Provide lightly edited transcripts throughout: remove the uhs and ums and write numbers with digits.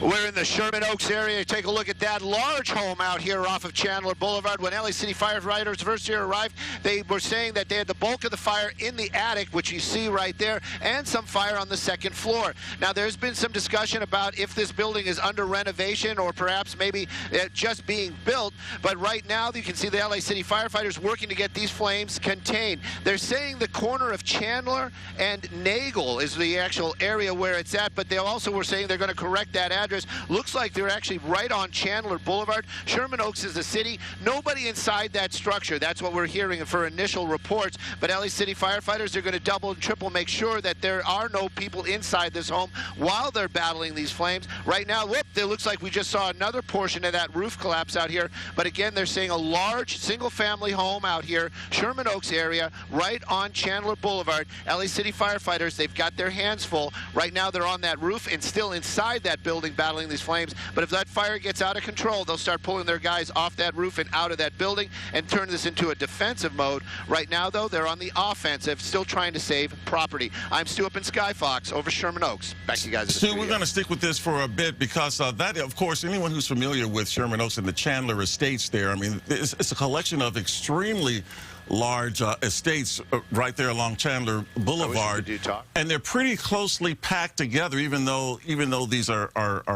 We're in the Sherman Oaks area. Take a look at that large home out here off of Chandler Boulevard. When LA City Firefighters first here arrived, they were saying that they had the bulk of the fire in the attic, which you see right there, and some fire on the second floor. Now, there's been some discussion about if this building is under renovation or perhaps maybe just being built. But right now, you can see the LA City Firefighters working to get these flames contained. They're saying the corner of Chandler and Nagel is the actual area where it's at, but they also were saying they're going to correct that address. Looks like they're actually right on Chandler Boulevard. Sherman Oaks is the city. Nobody inside that structure. That's what we're hearing for initial reports. But LA City Firefighters are going to double and triple make sure that there are no people inside this home while they're battling these flames. Right now, whoop, it looks like we just saw another portion of that roof collapse out here. But again, they're saying a large single-family home out here, Sherman Oaks area, right on Chandler Boulevard. LA City Firefighters, they've got their hands full. Right now, they're on that roof and still inside that building battling these flames. But if that fire gets out of control, they'll start pulling their guys off that roof and out of that building and turn this into a defensive mode. Right now, though, they're on the offensive, still trying to save property. I'm Stu up in Sky Fox over Sherman Oaks. Back to you guys. Stu, we're going to stick with this for a bit because that, of course, anyone who's familiar with Sherman Oaks and the Chandler estates there, I mean, it's a collection of extremely large estates right there along Chandler Boulevard, and they're pretty closely packed together, even though these are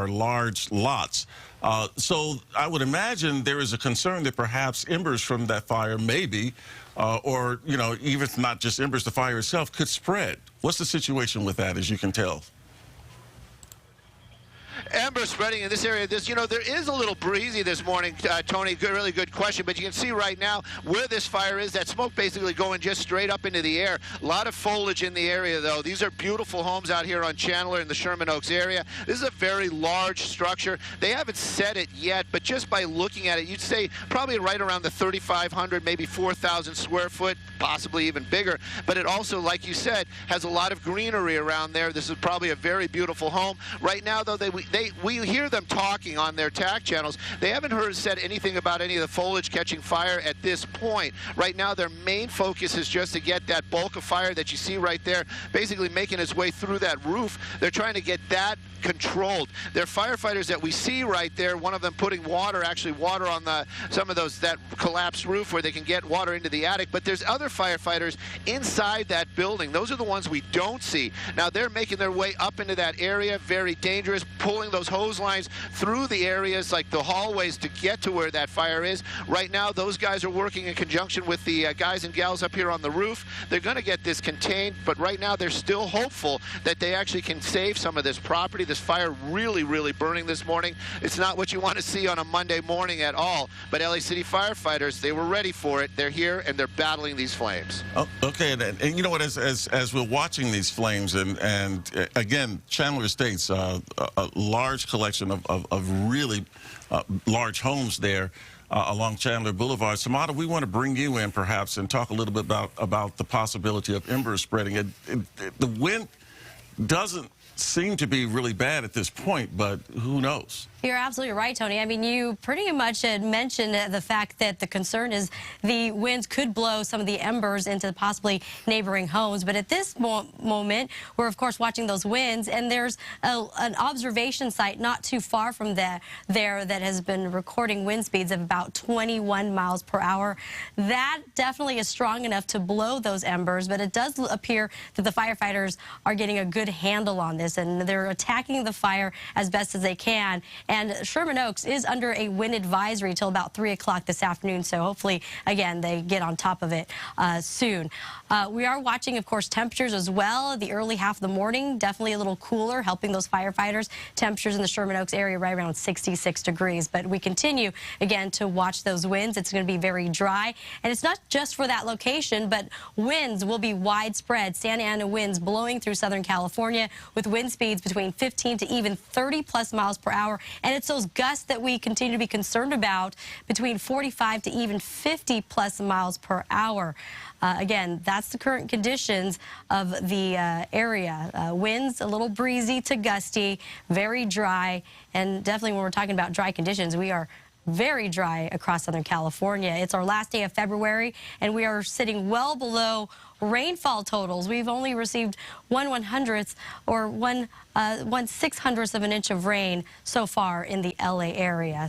large lots. So I would imagine there is a concern that perhaps embers from that fire, maybe, or even if not just embers, the fire itself could spread. What's the situation with that, as you can tell? Ember spreading in this area. There is a little breezy this morning, Tony. Really good question. But you can see right now where this fire is, that smoke basically going just straight up into the air. A lot of foliage in the area, though. These are beautiful homes out here on Chandler in the Sherman Oaks area. This is a very large structure. They haven't said it yet, but just by looking at it, you'd say probably right around the 3,500, maybe 4,000 square foot, possibly even bigger. But it also, like you said, has a lot of greenery around there. This is probably a very beautiful home. Right now, though, we hear them talking on their TAC channels. They haven't said anything about any of the foliage catching fire at this point. Right now, their main focus is just to get that bulk of fire that you see right there, basically making its way through that roof. They're trying to get that controlled. They're firefighters that we see right there, one of them putting water on some of that collapsed roof where they can get water into the attic, but there's other firefighters inside that building. Those are the ones we don't see. Now they're making their way up into that area, very dangerous, pulling those hose lines through the areas like the hallways to get to where that fire is. Right now, those guys are working in conjunction with the guys and gals up here on the roof. They're going to get this contained, but right now they're still hopeful that they actually can save some of this property. This fire really, really burning this morning. It's not what you want to see on a Monday morning at all, but LA City Firefighters, they were ready for it. They're here and they're battling these flames. Oh, okay, and you know what, as we're watching these flames, and again, Chandler Estates, a large collection of really large homes there along Chandler Boulevard. Samada, we want to bring you in perhaps and talk a little bit about the possibility of embers spreading. The wind doesn't seem to be really bad at this point, but who knows? You're absolutely right, Tony. I mean, you pretty much had mentioned the fact that the concern is the winds could blow some of the embers into possibly neighboring homes. But at this moment, we're, of course, watching those winds, and there's an observation site not too far from there that has been recording wind speeds of about 21 miles per hour. That definitely is strong enough to blow those embers, but it does appear that the firefighters are getting a good handle on this, and they're attacking the fire as best as they can. And Sherman Oaks is under a wind advisory till about 3 o'clock this afternoon, so hopefully, again, they get on top of it soon. We are watching, of course, temperatures as well. The early half of the morning, definitely a little cooler, helping those firefighters. Temperatures in the Sherman Oaks area right around 66 degrees. But we continue, again, to watch those winds. It's going to be very dry. And it's not just for that location, but winds will be widespread. Santa Ana winds blowing through Southern California with wind speeds between 15 to even 30+ miles per hour. And it's those gusts that we continue to be concerned about, between 45 to even 50+ miles per hour. Again, that's the current conditions of the area. Winds a little breezy to gusty, very dry, and definitely when we're talking about dry conditions, we are very dry across Southern California. It's our last day of February, and we are sitting well below rainfall totals. We've only received 1/100th or 1/600th of an inch of rain so far in the LA area.